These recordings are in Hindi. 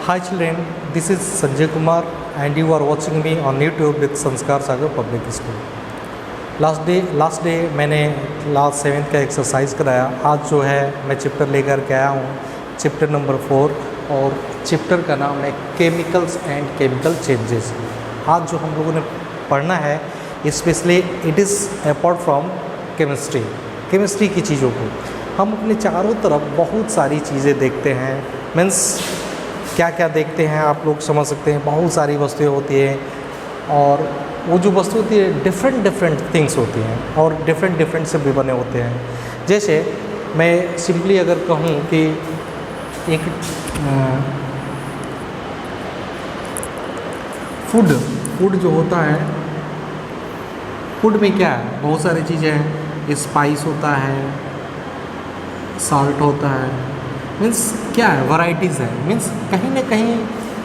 Hi children, this is Sanjay Kumar and you are watching me on YouTube with Sanskar Sagar Public School. Last day मैंने क्लास 7 का एक्सरसाइज कराया। आज जो है मैं चैप्टर लेकर के आया हूँ, चैप्टर नंबर 4, और चैप्टर का नाम है केमिकल्स एंड केमिकल चेंजेस। आज जो हम लोगों ने पढ़ना है specially it is apart from chemistry की चीज़ों को। हम अपने चारों तरफ बहुत सारी चीज़ें देखते हैं, मीन्स क्या क्या देखते हैं आप लोग समझ सकते हैं। बहुत सारी वस्तुएं होती हैं और वो जो वस्तु होती है डिफरेंट थिंग्स होती हैं और डिफरेंट से भी बने होते हैं। जैसे मैं सिंपली अगर कहूँ कि एक फूड जो होता है, फूड में क्या है, बहुत सारी चीज़ें हैं। स्पाइस होता है, साल्ट होता है, मीन्स क्या है, वैरायटीज़ है। मीन्स कहीं ना कहीं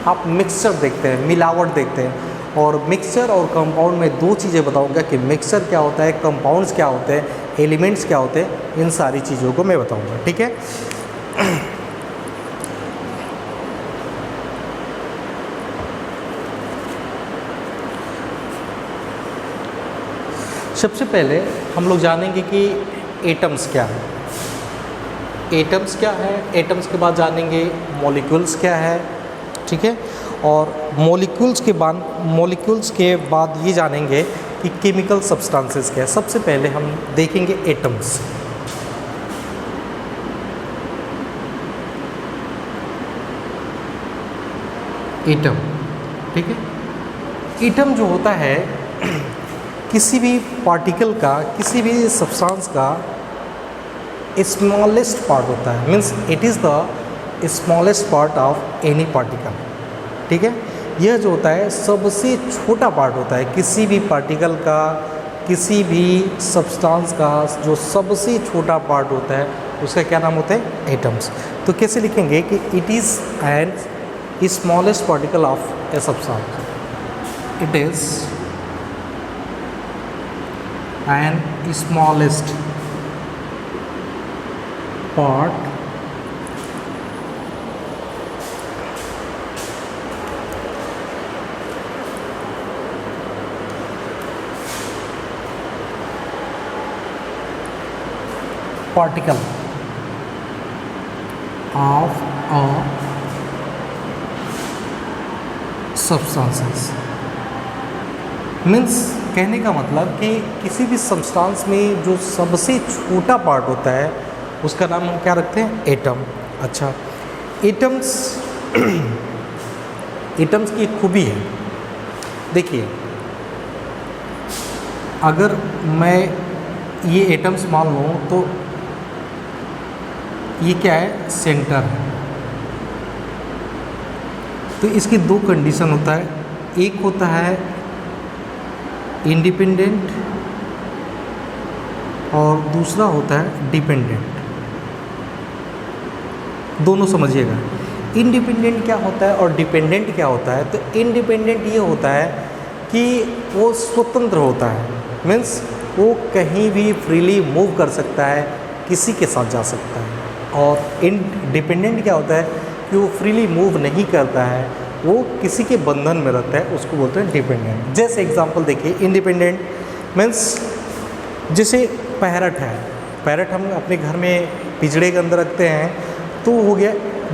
आप मिक्सचर देखते हैं, मिलावट देखते हैं। और मिक्सचर और कंपाउंड में दो चीज़ें बताऊंगा कि मिक्सचर क्या होता है, कंपाउंड्स क्या होते हैं, एलिमेंट्स क्या होते हैं। इन सारी चीज़ों को मैं बताऊंगा, ठीक है। सबसे पहले हम लोग जानेंगे कि एटम्स क्या है। एटम्स क्या है, एटम्स के बाद जानेंगे मॉलिक्यूल्स क्या है, ठीक है। और मॉलिक्यूल्स के बाद ये जानेंगे कि केमिकल सब्सटेंसेस क्या है। सबसे पहले हम देखेंगे एटम्स। एटम, ठीक है। एटम जो होता है किसी भी पार्टिकल का, किसी भी सब्सटेंस का स्मॉलेस्ट पार्ट होता है। Means it is the smallest part of any particle, ठीक है। यह जो होता है सबसे छोटा पार्ट होता है किसी भी पार्टिकल का, किसी भी सब्सटेंस का जो सबसे छोटा पार्ट होता है उसका क्या नाम होता है, एटम्स। तो कैसे लिखेंगे कि it is an smallest particle of a substance, it is an smallest part particle of a substances। Means कहने का मतलब कि किसी भी सब्सटेंस में जो सबसे छोटा पार्ट होता है उसका नाम हम क्या रखते हैं, एटम। अच्छा, एटम्स एटम्स की एक खूबी है। देखिए, अगर मैं ये एटम्स मान लूँ तो ये क्या है, सेंटर है। तो इसकी दो कंडीशन होता है, एक होता है इंडिपेंडेंट और दूसरा होता है डिपेंडेंट। दोनों समझिएगा, इंडिपेंडेंट क्या होता है और डिपेंडेंट क्या होता है। तो इंडिपेंडेंट ये होता है कि वो स्वतंत्र होता है, मीन्स वो कहीं भी फ्रीली मूव कर सकता है, किसी के साथ जा सकता है। और इंडिपेंडेंट क्या होता है कि वो फ्रीली मूव नहीं करता है, वो किसी के बंधन में रहता है, उसको बोलते हैं डिपेंडेंट। जैसे एग्जांपल देखिए, इंडिपेंडेंट मीन्स जैसे पैरट है, पैरट हम अपने घर में पिंजड़े के अंदर रखते हैं, तो हो गया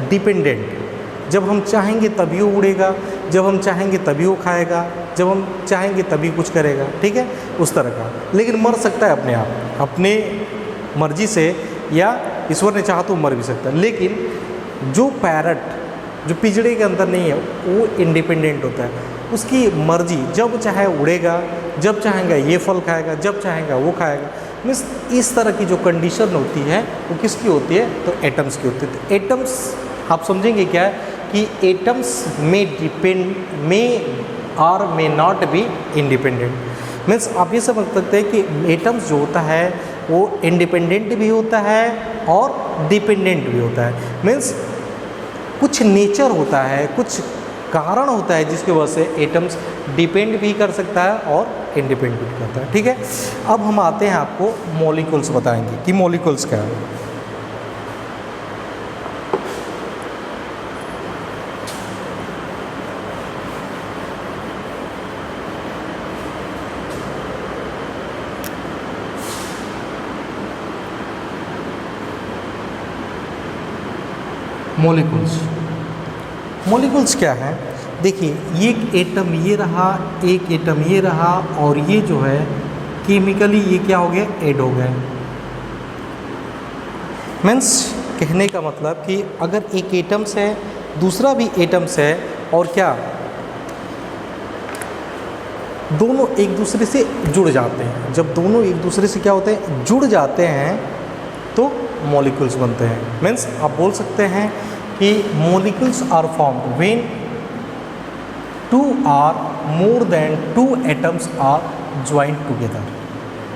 डिपेंडेंट। जब हम चाहेंगे तभी वो उड़ेगा, जब हम चाहेंगे तभी वो खाएगा, जब हम चाहेंगे तभी कुछ करेगा, ठीक है, उस तरह का। लेकिन मर सकता है अपने आप, अपने मर्जी से, या ईश्वर ने चाहा तो मर भी सकता है। लेकिन जो पैरट जो पिंजड़े के अंदर नहीं है वो इंडिपेंडेंट होता है, उसकी मर्जी, जब चाहे उड़ेगा, जब चाहेगा ये फल खाएगा, जब चाहेगा वो खाएगा। मीन्स इस तरह की जो कंडीशन होती है वो किसकी होती है, तो एटम्स की होती है। तो एटम्स आप समझेंगे क्या है कि एटम्स में और may not be independent. Means आप ये समझ सकते हैं कि एटम्स जो होता है वो इंडिपेंडेंट भी होता है और डिपेंडेंट भी होता है। मीन्स कुछ नेचर होता है, कुछ कारण होता है जिसकी वजह से एटम्स डिपेंड भी कर सकता है और इंडिपेंडेंट भी करता है, ठीक है। अब हम आते हैं, आपको मॉलिक्यूल्स बताएंगे कि मॉलिक्यूल्स क्या है। मॉलिक्यूल्स। मॉलिक्यूल्स क्या है, देखिए ये एक एटम ये रहा, एक एटम ये रहा, और ये जो है केमिकली ये क्या हो गया, ऐड हो गया। मीन्स कहने का मतलब कि अगर एक एटम्स है, दूसरा भी एटम्स है, और क्या दोनों एक दूसरे से जुड़ जाते हैं। जब दोनों एक दूसरे से क्या होते हैं, जुड़ जाते हैं, तो मॉलिक्यूल्स बनते हैं। मीन्स आप बोल सकते हैं कि molecules are formed when two or more than two atoms are joint together.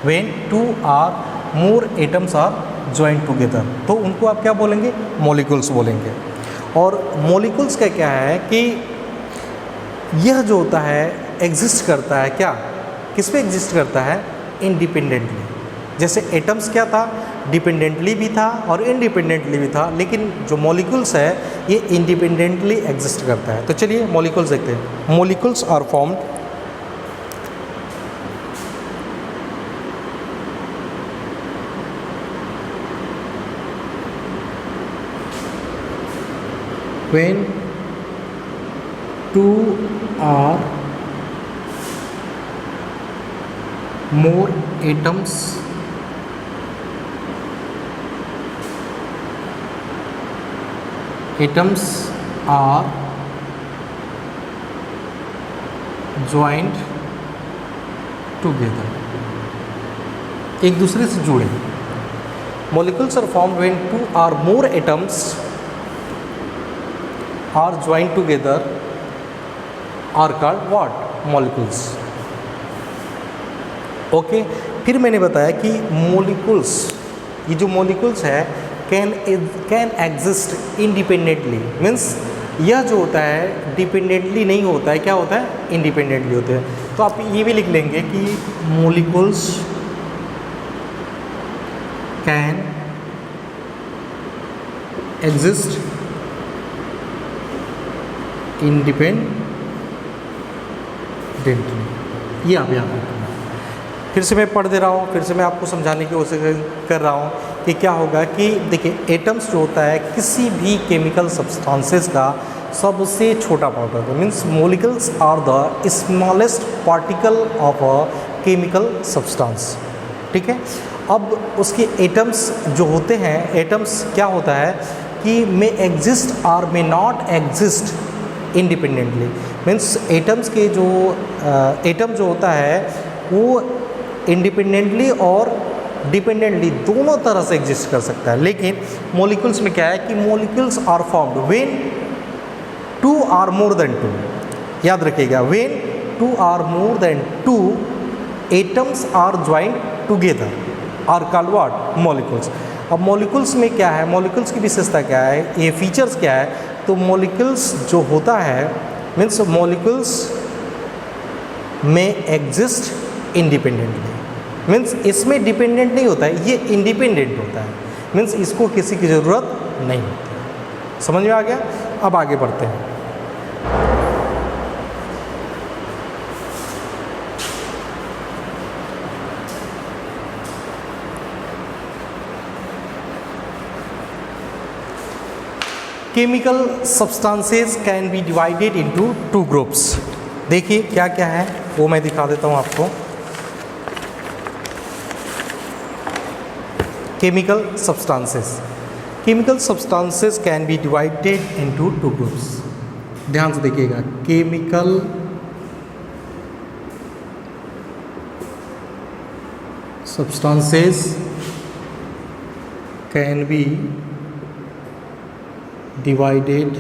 When two or more atoms are joint together, तो उनको आप क्या बोलेंगे, मॉलिक्यूल्स बोलेंगे। और मॉलिक्यूल्स का क्या है कि यह जो होता है एग्जिस्ट करता है, क्या किस पे एग्जिस्ट करता है, इंडिपेंडेंटली। जैसे एटम्स क्या था, डिपेंडेंटली भी था और इंडिपेंडेंटली भी था, लेकिन जो मॉलिक्यूल्स है ये इंडिपेंडेंटली एग्जिस्ट करता है। तो चलिए मॉलिक्यूल्स देखते हैं। Molecules are formed when two or more atoms are joined together, एक दूसरे से जुड़े। Molecules are formed when two or more atoms are joined together are called what, molecules। Okay, फिर मैंने बताया कि मॉलिक्यूल्स, ये जो मॉलिक्यूल्स है कैन एग्जिस्ट इंडिपेंडेंटली। मीन्स यह जो होता है डिपेंडेंटली नहीं होता है, क्या होता है, इंडिपेंडेंटली होते हैं। तो आप ये भी लिख लेंगे कि मॉलिक्यूल्स कैन एग्जिस्ट इंडिपेंडेंटली। ये आप याद रखना। फिर से मैं पढ़ दे रहा हूँ, फिर से मैं आपको समझाने की कोशिश कर रहा हूँ कि क्या होगा कि देखिए एटम्स जो होता है किसी भी केमिकल सब्सटेंसेस का सबसे छोटा पार्ट होता है। Means molecules are the smallest particle of a chemical substance. ठीक है, अब उसके एटम्स जो होते हैं, एटम्स क्या होता है कि मे एग्जिस्ट और may not exist independently. Means atoms के जो एटम जो होता है वो इंडिपेंडेंटली और डिपेंडेंटली दोनों तरह से एग्जिस्ट कर सकता है। लेकिन मॉलिक्यूल्स में क्या है कि molecules are formed when two or more than two. याद रखिएगा, when two or more than two atoms are joint together are called what, molecules. अब मॉलिक्यूल्स में क्या है, मॉलिक्यूल्स की विशेषता क्या है, ये फीचर्स क्या है, तो मॉलिक्यूल्स जो होता है मीन्स मॉलिक्यूल्स में एग्जिस्ट इंडिपेंडेंटली। मीन्स इसमें डिपेंडेंट नहीं होता है, ये इंडिपेंडेंट होता है। मीन्स इसको किसी की ज़रूरत नहीं होती। समझ में आ गया? अब आगे बढ़ते हैं। Chemical substances can be divided into two groups. देखिए क्या क्या है वो मैं दिखा देता हूँ आपको। Chemical substances can be divided into two groups. ध्यान से देखिएगा, chemical substances can be divided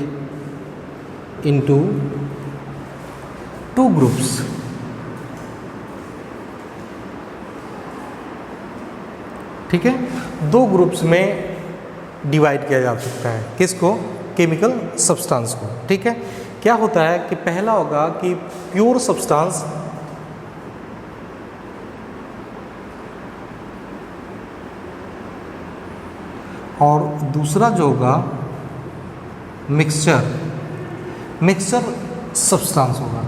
into two groups। ठीक है, दो ग्रुप्स में डिवाइड किया जा सकता है। किसको? केमिकल सब्सटेंस को। ठीक है, क्या होता है कि पहला होगा कि प्योर सब्सटेंस, और दूसरा जो होगा मिक्सचर सब्सटेंस होगा।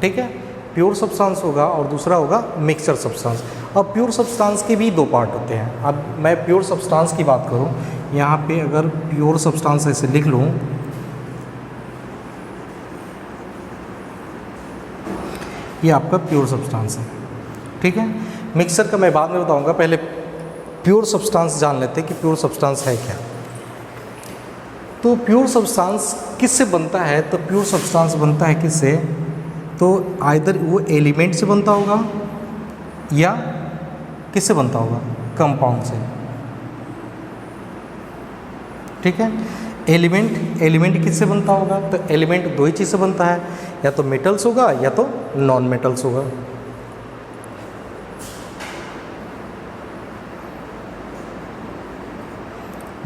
ठीक है, प्योर सब्सटेंस होगा और दूसरा होगा मिक्सचर सब्सटेंस। अब प्योर सब्सटेंस के भी दो पार्ट होते हैं। अब मैं प्योर सब्सटेंस की बात करूं, यहाँ पे अगर प्योर सब्सटेंस ऐसे लिख लूँ, ये आपका प्योर सब्सटेंस है, ठीक है। मिक्सचर का मैं बाद में बताऊंगा, पहले प्योर सब्सटेंस जान लेते हैं कि प्योर सब्सटेंस है क्या। तो प्योर सब्सटेंस किससे बनता है? तो प्योर सब्सटेंस बनता है किससे? तो आइदर वो एलिमेंट से बनता होगा या किससे बनता होगा? कंपाउंड से, ठीक है। एलिमेंट किससे बनता होगा? तो एलिमेंट दो ही चीज़ से बनता है, या तो मेटल्स होगा या तो नॉन मेटल्स होगा।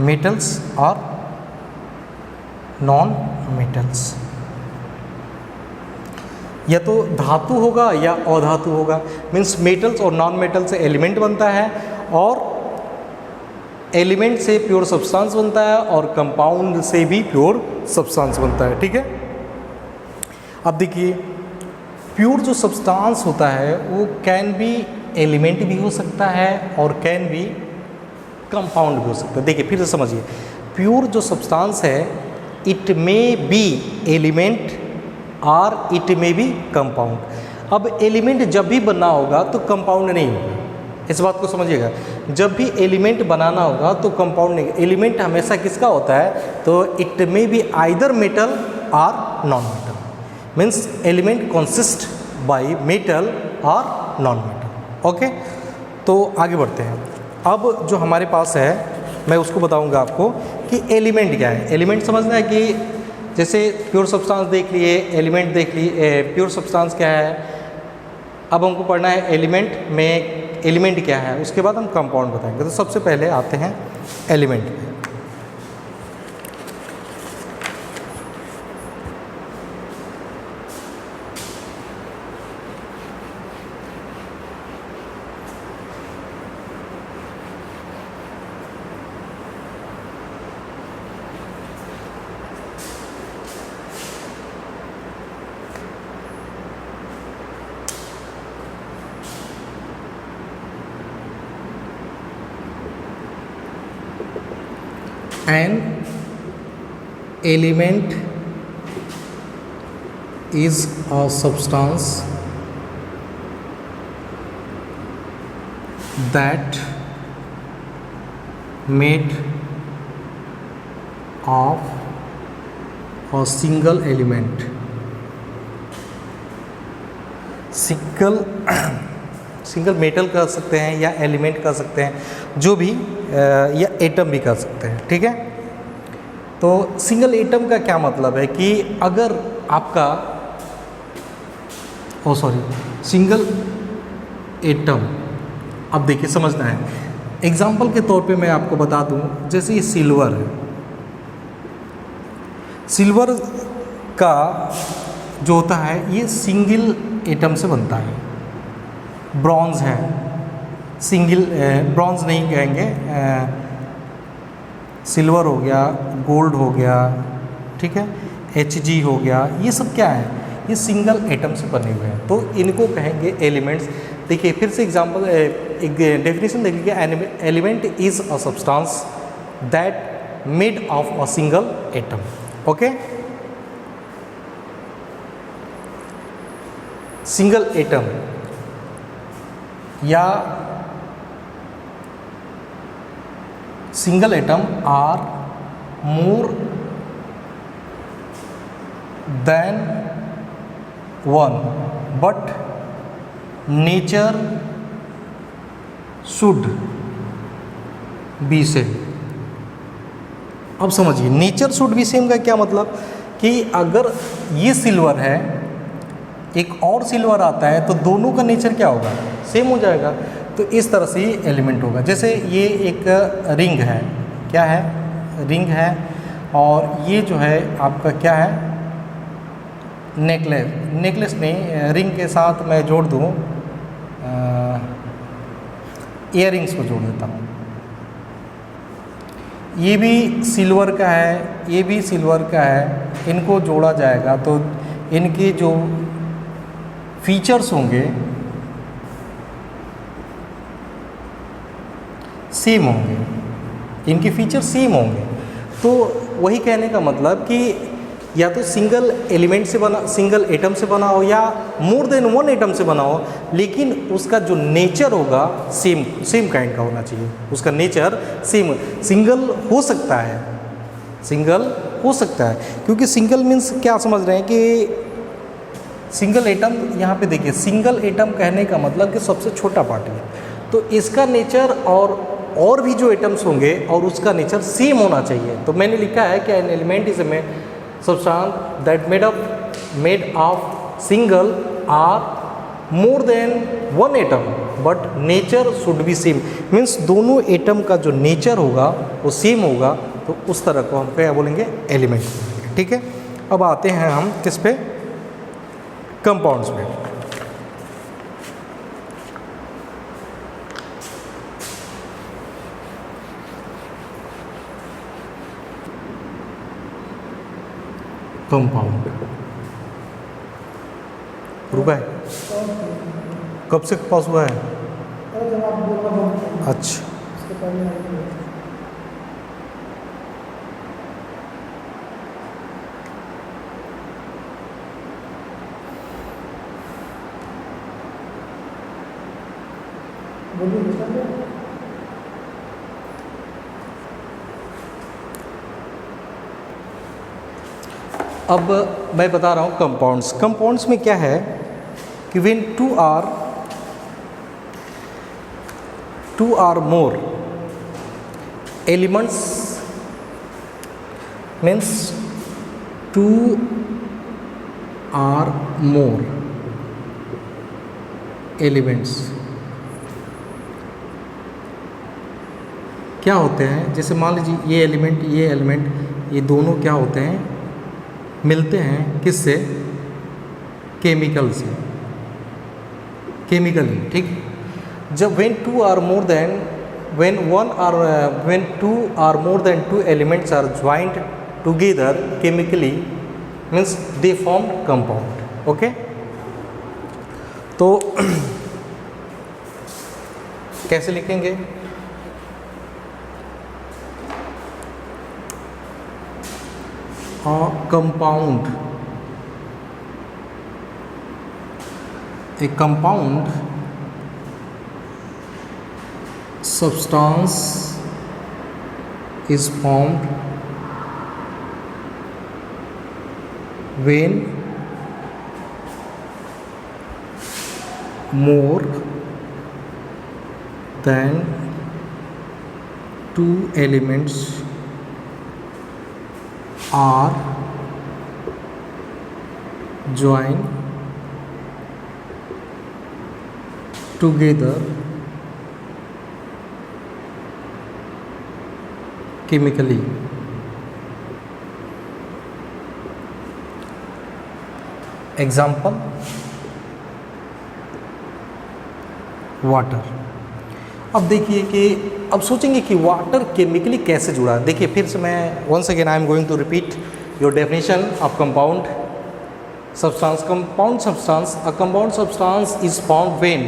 मेटल्स और नॉन मेटल्स, या तो धातु होगा या अधातु होगा। मीन्स मेटल्स और नॉन मेटल से एलिमेंट बनता है, और एलिमेंट से प्योर सब्सटेंस बनता है, और कंपाउंड से भी प्योर सब्सटेंस बनता है, ठीक है। अब देखिए, प्योर जो सब्सटेंस होता है वो कैन बी एलिमेंट भी हो सकता है और कैन बी कंपाउंड भी हो सकता है। देखिए फिर से समझिए, प्योर जो सब्सटेंस है इट मे बी एलिमेंट और इट मे बी कंपाउंड। अब एलिमेंट जब भी बनना होगा तो कंपाउंड नहीं होगा, इस बात को समझिएगा। जब भी एलिमेंट बनाना होगा तो कंपाउंड नहीं। एलिमेंट हमेशा किसका होता है? तो it may be either metal or non metal. Means element consist by metal or non metal. Okay, तो आगे बढ़ते हैं। अब जो हमारे पास है मैं उसको बताऊंगा आपको कि एलिमेंट क्या है। एलिमेंट समझना है कि जैसे प्योर सब्सटेंस देख लिए, एलिमेंट देख लिए, प्योर सब्सटेंस क्या है। अब हमको पढ़ना है एलिमेंट में एलिमेंट क्या है, उसके बाद हम कंपाउंड बताएंगे। तो सबसे पहले आते हैं element. An element is a substance that made of a single element. Single metal कर सकते हैं या एलिमेंट कर सकते हैं, जो भी, या एटम भी कर सकते हैं, ठीक है। तो सिंगल एटम का क्या मतलब है कि अगर आपका सिंगल एटम, अब देखिए समझना है। एग्जाम्पल के तौर पे मैं आपको बता दूं, जैसे ये सिल्वर है। सिल्वर का जो होता है ये सिंगल एटम से बनता है। ब्रॉन्ज है, सिंगल ब्रॉन्ज नहीं कहेंगे, सिल्वर हो गया, गोल्ड हो गया, ठीक है, Hg हो गया, ये सब क्या है? ये सिंगल एटम से बने हुए हैं, तो इनको कहेंगे एलिमेंट्स। देखिए फिर से एग्जांपल, एक डेफिनेशन देख लीजिए। Element is a substance that made of a single atom. Okay, single atom या single atom or more than one, but nature should be same. अब समझिए, नेचर शुड बी सेम का क्या मतलब कि अगर ये सिल्वर है, एक और सिल्वर आता है, तो दोनों का नेचर क्या होगा? सेम हो जाएगा। तो इस तरह से ये एलिमेंट होगा। जैसे ये एक रिंग है, क्या है? रिंग है, और ये जो है आपका क्या है? नेकलेस नहीं, रिंग के साथ मैं जोड़ दूँ, इयररिंग्स को जोड़ देता हूँ। ये भी सिल्वर का है, ये भी सिल्वर का है, इनको जोड़ा जाएगा तो इनकी जो फीचर्स होंगे सेम होंगे, इनके फीचर सेम होंगे। तो वही कहने का मतलब कि या तो सिंगल एलिमेंट से बना, सिंगल एटम से बना हो या मोर देन वन एटम से बना हो, लेकिन उसका जो नेचर होगा सेम काइंड का होना चाहिए, उसका नेचर सेम। सिंगल हो सकता है, सिंगल हो सकता है, क्योंकि सिंगल मीन्स क्या समझ रहे हैं कि सिंगल एटम, यहाँ पे देखिए सिंगल एटम कहने का मतलब कि सबसे छोटा पार्ट है, तो इसका नेचर और भी जो एटम्स होंगे और उसका नेचर सेम होना चाहिए। तो मैंने लिखा है कि an element is a substance that made of single or more than one atom but nature should be same. Means दोनों एटम का जो नेचर होगा वो सेम होगा, तो उस तरह को हम क्या बोलेंगे, एलिमेंट। ठीक है, अब आते हैं हम किस पे, कंपाउंड्स में। कंपाउंड रुका है, कब से पास हुआ है? अच्छा, अब मैं बता रहा हूँ कंपाउंड्स। कंपाउंड्स में क्या है कि when two or more elements means two or more elements क्या होते हैं, जैसे मान लीजिए ये एलिमेंट ये दोनों क्या होते हैं, मिलते हैं किससे, केमिकल से, केमिकली। ठीक, जब when two are more than two elements are joined together chemically means they form compound. Okay, तो कैसे लिखेंगे, compound, a compound substance is formed when more than two elements are joined together chemically. Example, water. अब देखिए कि अब सोचेंगे कि वाटर केमिकली कैसे जुड़ा है। देखिए फिर से मैं once again I am going to repeat your definition of compound substance. Compound substance, a compound substance is formed when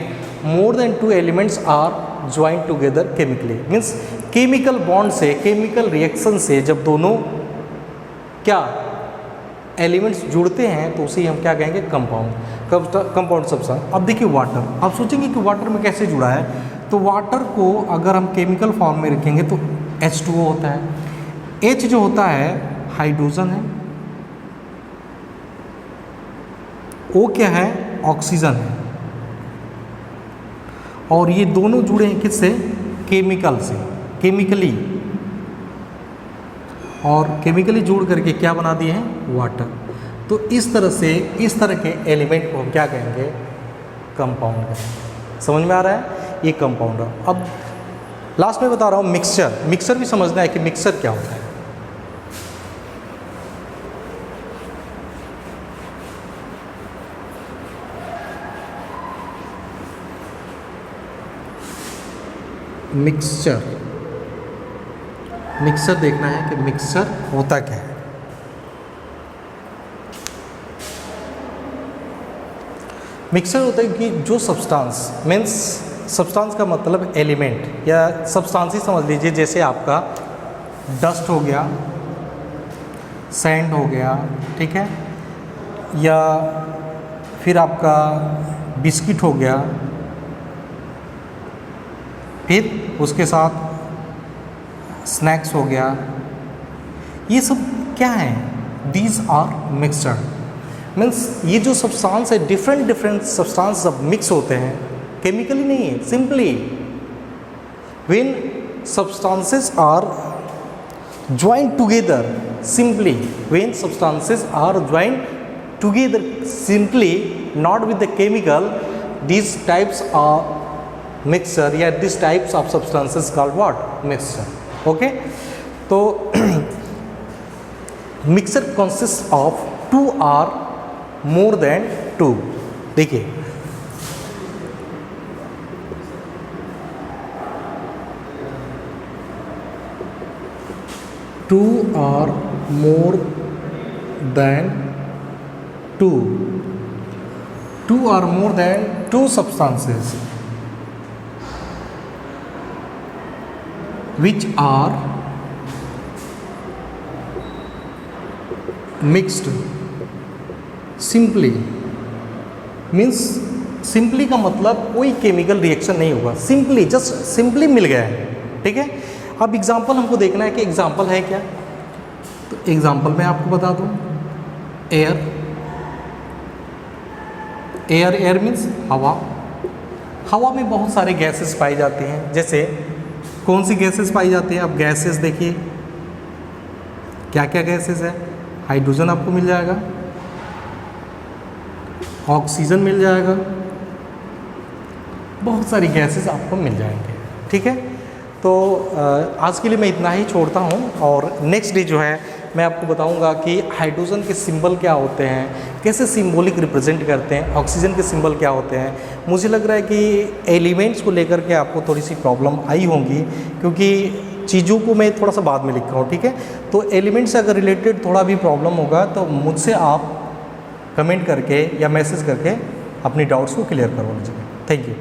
more than two elements are joined together chemically. Means chemical bond से, chemical reaction से जब दोनों क्या एलिमेंट्स जुड़ते हैं तो उसे हम क्या कहेंगे, कंपाउंड सब्सटेंस। अब देखिए वाटर, आप सोचेंगे कि वाटर में कैसे जुड़ा है, तो वाटर को अगर हम केमिकल फॉर्म में रखेंगे तो H2O होता है। H जो होता है हाइड्रोजन है, O क्या है, ऑक्सीजन है, और ये दोनों जुड़े हैं किससे, केमिकल से, केमिकली, और केमिकली जोड़ करके क्या बना दिए हैं, वाटर। तो इस तरह से इस तरह के एलिमेंट को हम क्या कहेंगे, कंपाउंड कहेंगे। समझ में आ रहा है, ये कंपाउंड है। अब लास्ट में बता रहा हूँ मिक्सचर। मिक्सचर भी समझना है कि मिक्सचर क्या होता है। मिक्सचर, मिक्सचर देखना है कि मिक्सचर होता क्या है। मिक्सचर होता है कि जो सब्सटेंस मीन्स सब्सटेंस का मतलब एलिमेंट या सब्सटेंस ही समझ लीजिए, जैसे आपका डस्ट हो गया, सैंड हो गया, ठीक है, या फिर आपका बिस्किट हो गया, फिर उसके साथ स्नैक्स हो गया, ये सब क्या है? These are mixture. मीन्स ये जो सब्सटेंस है, डिफरेंट डिफरेंट सब्सटेंस जब मिक्स होते हैं, केमिकली नहीं है, simply when substances are joined together, simply when substances are joined together simply, not with the chemical, these types of mixture या these types of substances called what? Mixture. Okay, तो mixture consists of two or more than two. देखिए, two or more than two, two or more than two substances which are mixed simply, means simply का मतलब कोई केमिकल रिएक्शन नहीं होगा, सिंपली जस्ट सिंपली मिल गया है, ठीक है। अब एग्जाम्पल हमको देखना है कि एग्जाम्पल है क्या, तो एग्जाम्पल मैं आपको बता दूं, एयर, एयर, एयर मीन्स हवा, हवा में बहुत सारे गैसेस पाई जाती हैं। जैसे कौन सी गैसेस पाई जाती हैं? अब गैसेस देखिए क्या क्या गैसेस है। हाइड्रोजन आपको मिल जाएगा, ऑक्सीजन मिल जाएगा, बहुत सारी गैसेस आपको मिल जाएंगे, ठीक है। तो आज के लिए मैं इतना ही छोड़ता हूँ, और नेक्स्ट डे जो है मैं आपको बताऊंगा कि हाइड्रोजन के सिंबल क्या होते हैं, कैसे सिंबॉलिक रिप्रेजेंट करते हैं, ऑक्सीजन के सिंबल क्या होते हैं। मुझे लग रहा है कि एलिमेंट्स को लेकर के आपको थोड़ी सी प्रॉब्लम आई होंगी, क्योंकि चीज़ों को मैं थोड़ा सा बाद में लिखा हूँ, ठीक है। तो एलिमेंट्स से अगर रिलेटेड थोड़ा भी प्रॉब्लम होगा तो मुझसे आप कमेंट करके या मैसेज करके अपनी डाउट्स को क्लियर करवा लीजिए। Thank you.